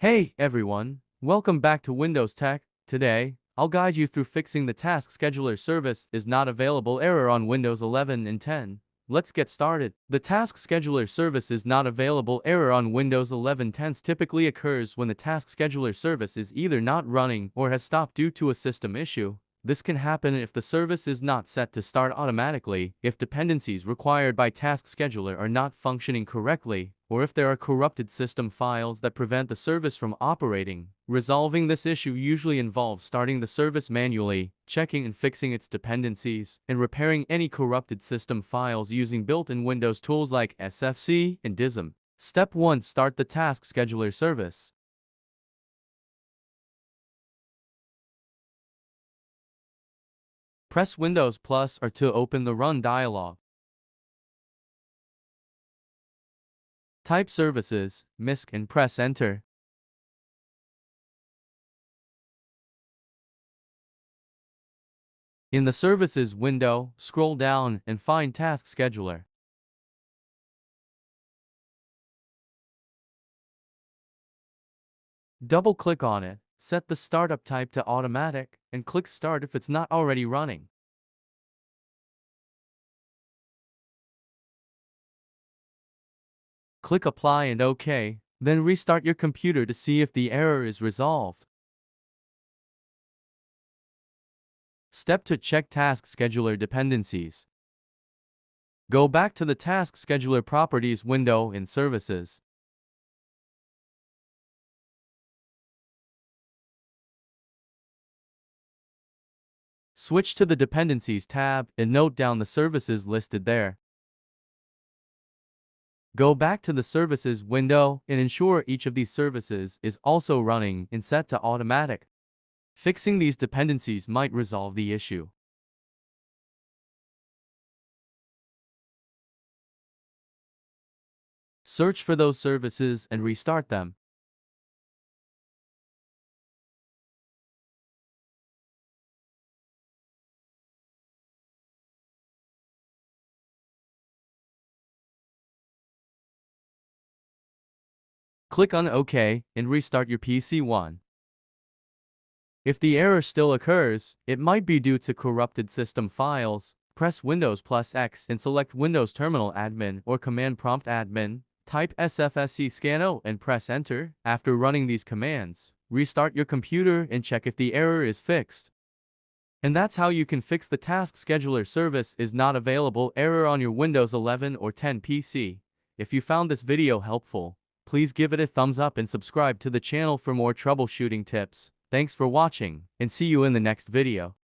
Hey everyone, welcome back to Windows Tech. Today, I'll guide you through fixing the task scheduler service is not available error on Windows 11 and 10. Let's get started. The task scheduler service is not available error on Windows 11 10 typically occurs when the task scheduler service is either not running or has stopped due to a system issue. This can happen if the service is not set to start automatically, if dependencies required by task scheduler are not functioning correctly, or if there are corrupted system files that prevent the service from operating. Resolving this issue usually involves starting the service manually, checking and fixing its dependencies, and repairing any corrupted system files using built-in Windows tools like SFC and DISM. Step 1. Start the task scheduler service. Press Windows plus or to open the Run dialog. Type Services, MISC and press Enter. In the Services window, scroll down and find Task Scheduler. Double-click on it, set the startup type to automatic, and click Start if it's not already running. Click Apply and OK, then restart your computer to see if the error is resolved. Step 2. Check Task Scheduler dependencies. Go back to the Task Scheduler Properties window in Services. Switch to the Dependencies tab and note down the services listed there. Go back to the Services window and ensure each of these services is also running and set to automatic. Fixing these dependencies might resolve the issue. Search for those services and restart them. Click on OK and restart your PC. If the error still occurs, it might be due to corrupted system files. Press Windows plus X and select Windows Terminal Admin or Command Prompt Admin. Type SFC scan and press Enter. After running these commands, restart your computer and check if the error is fixed. And that's how you can fix the task scheduler service is not available error on your Windows 11 or 10 PC. If you found this video helpful, please give it a thumbs up and subscribe to the channel for more troubleshooting tips. Thanks for watching, and see you in the next video.